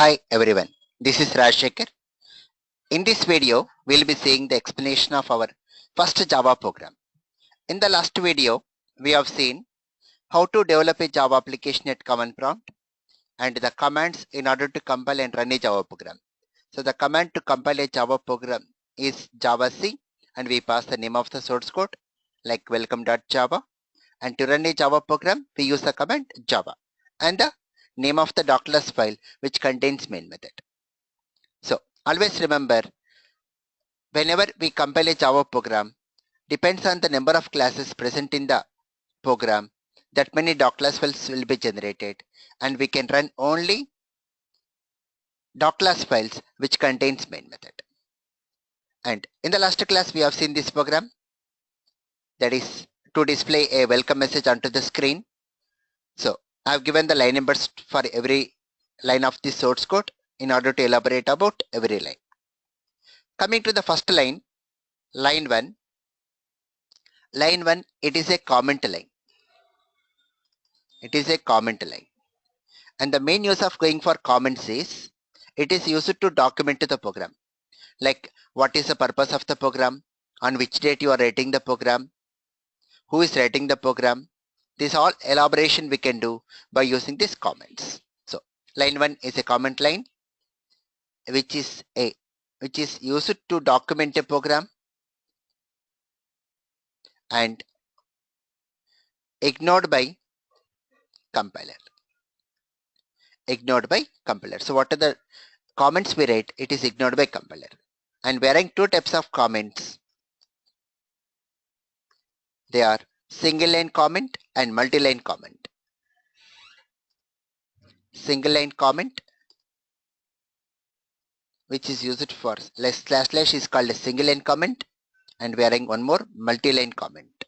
Hi everyone, this is Rajshekhar. In this video, we'll be seeing the explanation of our first Java program. In the last video, we have seen how to develop a Java application at command prompt and the commands in order to compile and run a Java program. So the command to compile a Java program is javac, and we pass the name of the source code like welcome.java, and to run a Java program, we use the command java and the name of the dockless file which contains main method. So always remember, whenever we compile a Java program, depends on the number of classes present in the program, that many dockless files will be generated, and we can run only dockless files which contains main method. And in the last class, we have seen this program, that is to display a welcome message onto the screen. So I have given the line numbers for every line of this source code in order to elaborate about every line. Coming to the first line, line 1. Line 1, it is a comment line. It is a comment line. And the main use of going for comments is, it is used to document the program. Like what is the purpose of the program, on which date you are writing the program, who is writing the program. This all elaboration we can do by using these comments. So line 1 is a comment line which is used to document a program and ignored by compiler. Ignored by compiler. So what are the comments we write? It is ignored by compiler. And we are having two types of comments. They are single line comment and multi-line comment. Single line comment, which is used for slash is called a single line comment, and we are having one more multi-line comment,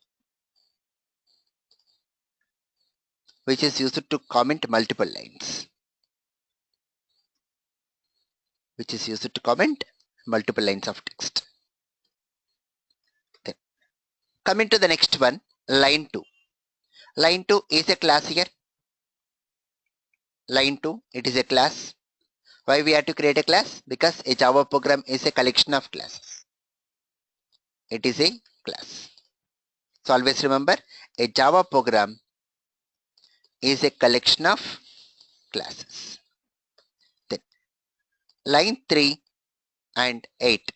which is used to comment multiple lines. Which is used to comment multiple lines of text. Then coming to the next one, line 2. Line 2 is a class here. Line 2, it is a class. Why we have to create a class? Because a Java program is a collection of classes. It is a class. So always remember, a Java program is a collection of classes. Then line 3 and 8,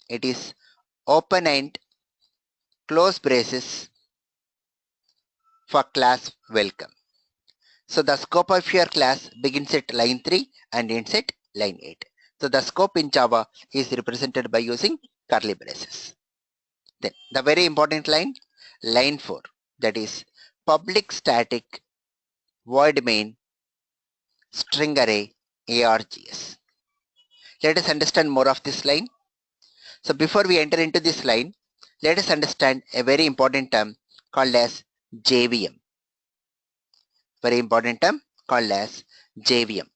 it is open and close braces for class welcome. So the scope of your class begins at line 3 and ends at line 8. So the scope in Java is represented by using curly braces. Then the very important line, line 4, that is public static void main string array args. Let us understand more of this line. So before we enter into this line, let us understand a very important term called as JVM. Very important term called as JVM.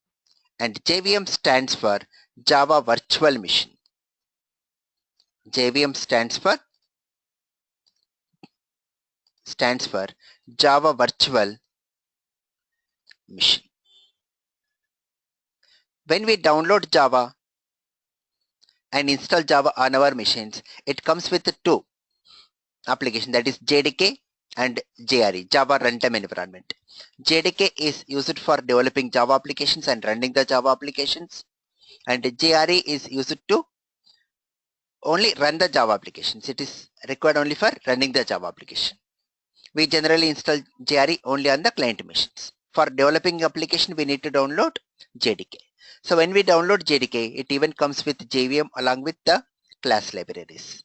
And JVM stands for Java Virtual Machine. JVM stands for Java Virtual Machine. When we download Java and install Java on our machines, it comes with two applications, that is JDK and JRE, Java Runtime Environment. JDK is used for developing Java applications and running the Java applications, and JRE is used to only run the Java applications. It is required only for running the Java application. We generally install JRE only on the client machines. For developing application, we need to download JDK. So when we download JDK, it even comes with JVM along with the class libraries.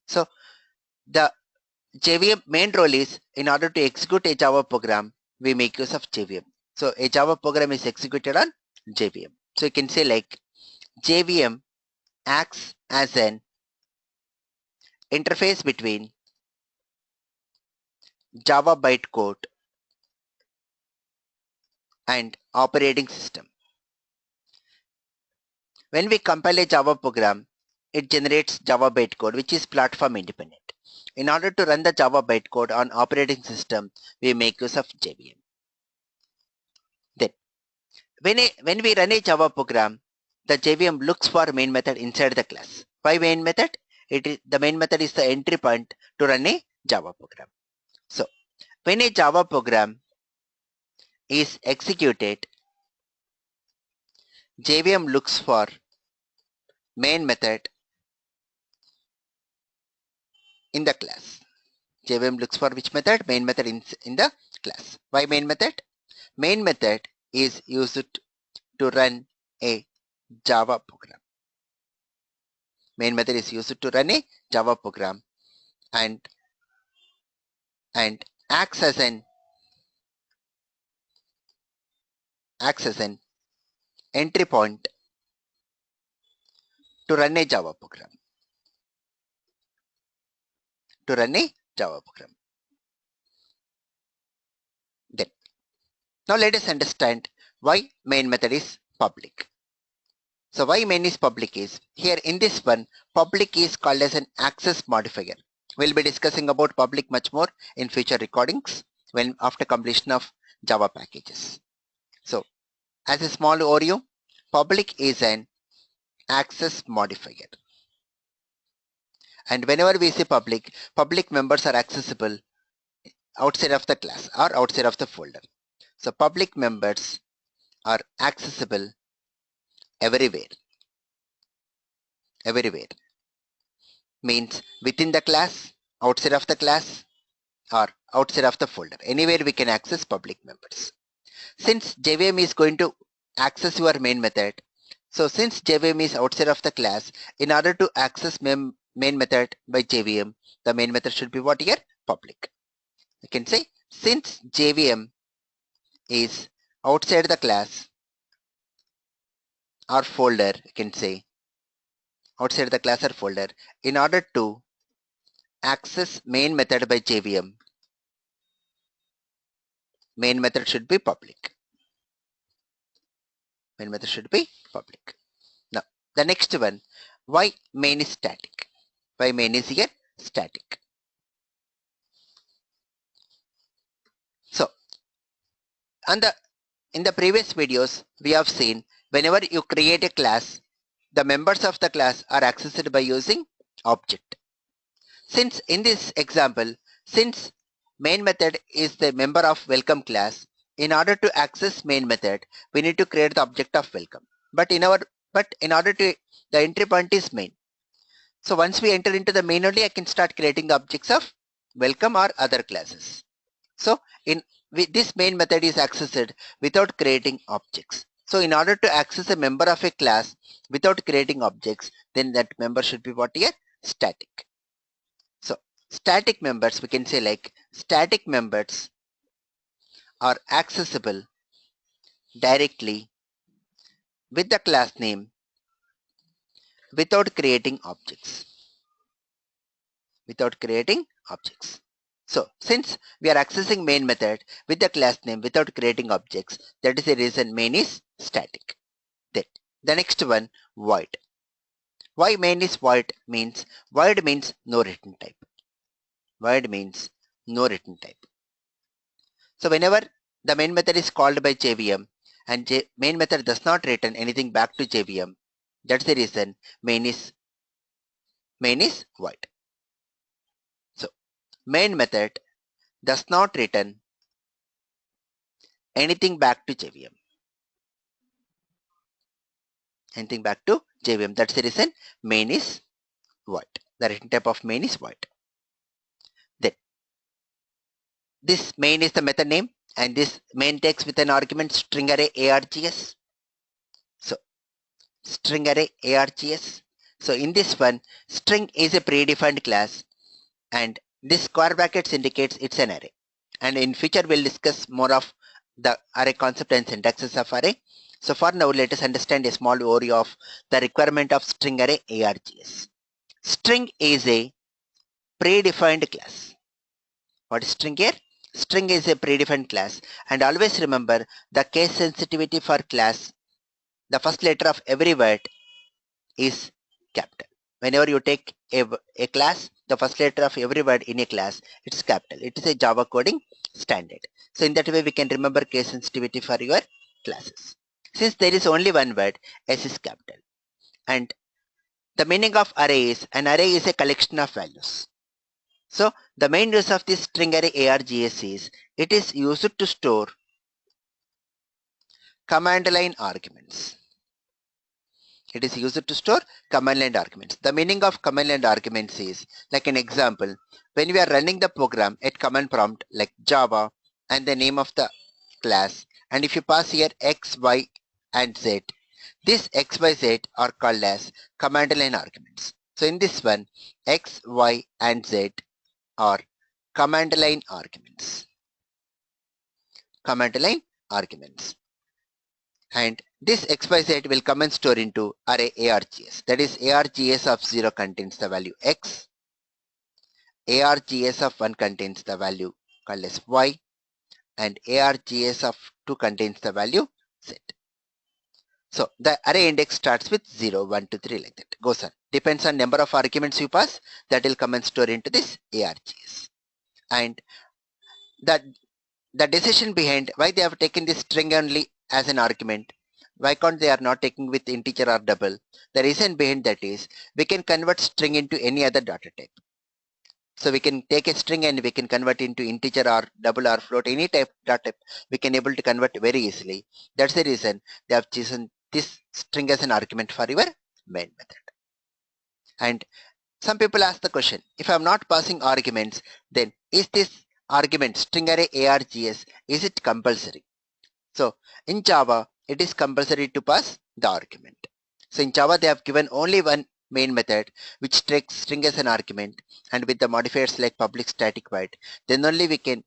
So the JVM main role is, in order to execute a Java program, we make use of JVM. So a Java program is executed on JVM. So you can say like JVM acts as an interface between Java bytecode and operating system. When we compile a Java program, it generates Java bytecode, which is platform independent. In order to run the Java bytecode on operating system, we make use of JVM. Then when we run a Java program, the JVM looks for main method inside the class. Why main method? The main method is the entry point to run a Java program. So when a Java program is executed, JVM looks for main method in the class. JVM looks for which method? Main method in the class. Why main method? Main method is used to run a Java program. Main method is used to run a Java program and acts as an entry point to run a Java program. Then now let us understand why main method is public. So why main is public is, here in this one, public is called as an access modifier. We'll be discussing about public much more in future recordings when after completion of Java packages. So as a small overview, public is an access modifier. And whenever we say public members are accessible outside of the class or outside of the folder. So public members are accessible everywhere. Means within the class, outside of the class, or outside of the folder. Anywhere we can access public members. Since JVM is going to access your main method, so since JVM is outside of the class, in order to access main method by JVM, the main method should be what here? Public. You can say since JVM is outside the class or folder, you can say outside the class or folder, in order to access main method by JVM, main method should be public. Main method should be public. Now the next one, why main is static? Why main is here static? So in the previous videos we have seen, whenever you create a class, the members of the class are accessed by using object. Since in this example, since main method is the member of welcome class, in order to access main method, we need to create the object of welcome. But in order to, the entry point is main. So once we enter into the main only, I can start creating the objects of welcome or other classes. So this main method is accessed without creating objects. So in order to access a member of a class without creating objects, then that member should be what here? Static. So static members, we can say like static members are accessible directly with the class name without creating objects. So since we are accessing main method with the class name without creating objects, that is the reason main is static. Then the next one, void. Why main is void? Means void means no return type. So whenever the main method is called by JVM and main method does not return anything back to JVM, that's the reason main is void. So main method does not return anything back to JVM. That's the reason main is void. The return type of main is void. Then this main is the method name, and this main takes with an argument string array args. So string array args. So in this one, string is a predefined class, and this square brackets indicates it's an array. And in future we'll discuss more of the array concept and syntaxes of array. So for now, let us understand a small overview of the requirement of string array args. String is a predefined class. What is string here? String is a predefined class, and always remember the case sensitivity for class. The first letter of every word is capital. Whenever you take a class, the first letter of every word in a class, it's capital. It is a Java coding standard. So in that way, we can remember case sensitivity for your classes. Since there is only one word, S is capital. And the meaning of array is, an array is a collection of values. So the main use of this string array ARGS is, it is used to store command line arguments. It is used to store command line arguments. The meaning of command line arguments is, like an example, when we are running the program at command prompt like Java and the name of the class, and if you pass here X, Y and Z, this X, Y, Z are called as command line arguments. So in this one, X, Y and Z are command line arguments. Command line arguments. And this XYZ will come and store into array ARGS. That is, ARGS of 0 contains the value X, ARGS of 1 contains the value called as Y, and ARGS of 2 contains the value Z. So the array index starts with 0, 1, 2, 3 like that. Goes on. Depends on number of arguments you pass, that will come and store into this ARGS. And the decision behind why they have taken this string only as an argument, why can't they are not taking with integer or double? The reason behind that is, we can convert string into any other data type. So we can take a string and we can convert into integer or double or float, any type data type we can able to convert very easily. That's the reason they have chosen this string as an argument for your main method. And some people ask the question, if I'm not passing arguments, then is this argument string array ARGS, is it compulsory? So in Java, it is compulsory to pass the argument. So in Java, they have given only one main method which takes string as an argument, and with the modifiers like public static void, then only we can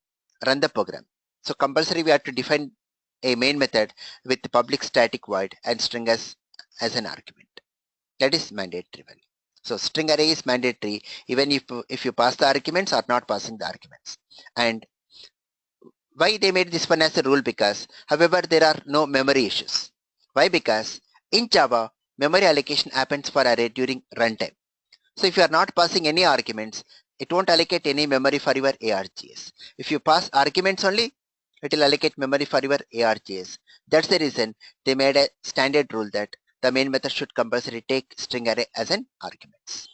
run the program. So compulsory we have to define a main method with the public static void and string as an argument. That is mandatory value. So string array is mandatory even if you pass the arguments or not passing the arguments. And why they made this one as a rule? Because, however, there are no memory issues. Why? Because in Java, memory allocation happens for array during runtime. So if you are not passing any arguments, it won't allocate any memory for your ARGS. If you pass arguments only, it will allocate memory for your ARGS. That's the reason they made a standard rule that the main method should compulsory take string array as an arguments.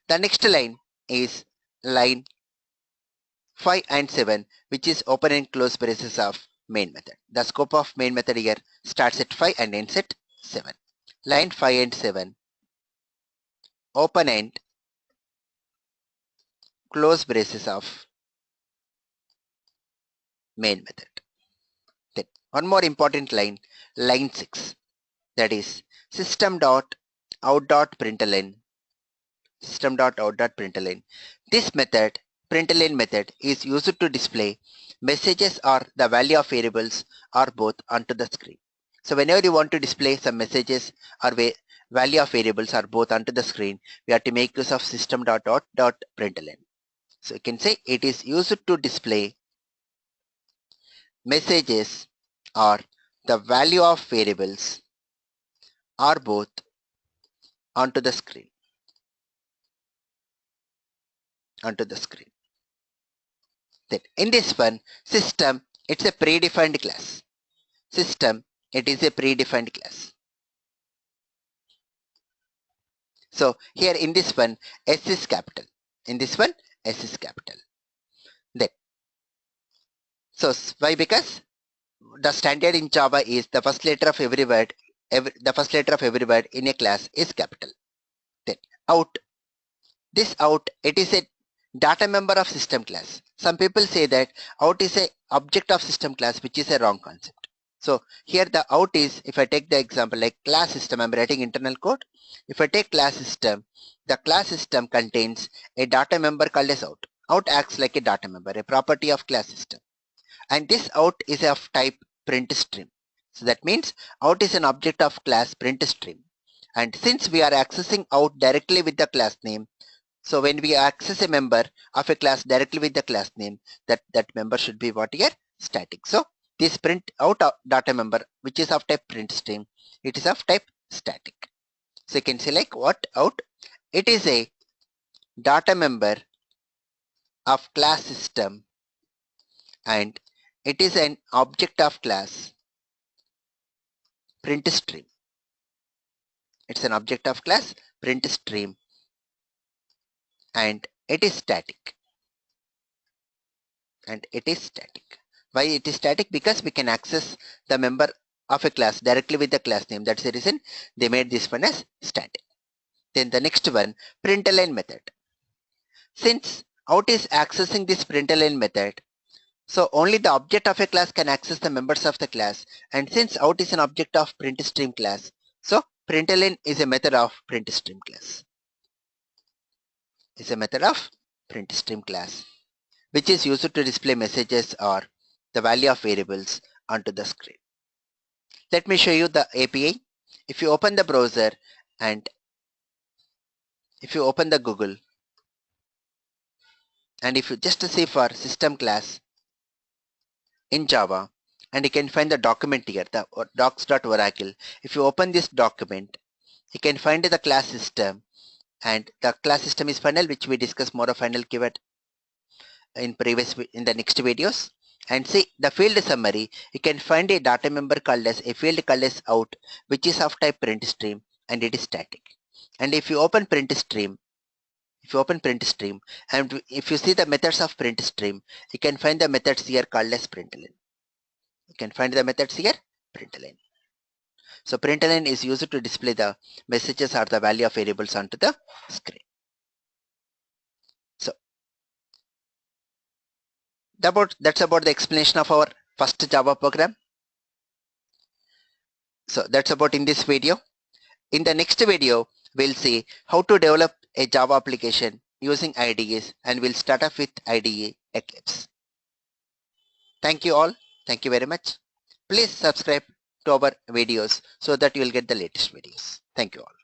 The next line is line 5 and 7, which is open and close braces of main method. The scope of main method here starts at 5 and ends at 7. Line 5 and 7, open and close braces of main method. Then one more important line, line 6, that is system.out.println. System.out.println. This method, println method, is used to display messages or the value of variables or both onto the screen. So whenever you want to display some messages or value of variables or both onto the screen, we have to make use of system.out.println. So you can say it is used to display messages or the value of variables or both onto the screen. Then in this one, system, it's a predefined class. System, it is a predefined class. So here in this one, S is capital. In this one, S is capital. Then, so why? Because the standard in Java is the first letter of every word, in a class is capital. Then out, this out, it is a data member of system class. Some people say that out is a object of system class, which is a wrong concept. So here the out is, if I take the example like class system, I'm writing internal code. If I take class system, the class system contains a data member called as out. Out acts like a data member, a property of class system. And this out is of type print stream. So that means out is an object of class print stream. And since we are accessing out directly with the class name, so when we access a member of a class directly with the class name, that member should be what here? Static. So this print out data member, which is of type print stream, it is of type static. So you can say like what out? It is a data member of class system and it is an object of class print stream. It's an object of class print stream, and it is static. Why it is static? Because we can access the member of a class directly with the class name. That's the reason they made this one as static. Then the next one, println method. Since out is accessing this println method, so only the object of a class can access the members of the class, and since out is an object of print stream class, so println is a method of print stream class. Which is used to display messages or the value of variables onto the screen. Let me show you the API. If you open the browser and if you open the Google, and if you just see for system class in Java, and you can find the document here, the docs.oracle. If you open this document, you can find the class system, and the class system is funnel, which we discuss more of funnel keyword in the next videos. And see the field summary, you can find a data member called as a field called as out, which is of type print stream, and it is static. And if you open print stream, and if you see the methods of print stream, you can find the methods here called as println. So println is used to display the messages or the value of variables onto the screen. So that's about the explanation of our first Java program. So that's about in this video. In the next video, we'll see how to develop a Java application using IDEs, and we'll start off with IDE Eclipse. Thank you all. Thank you very much. Please subscribe to our videos so that you will get the latest videos. Thank you all.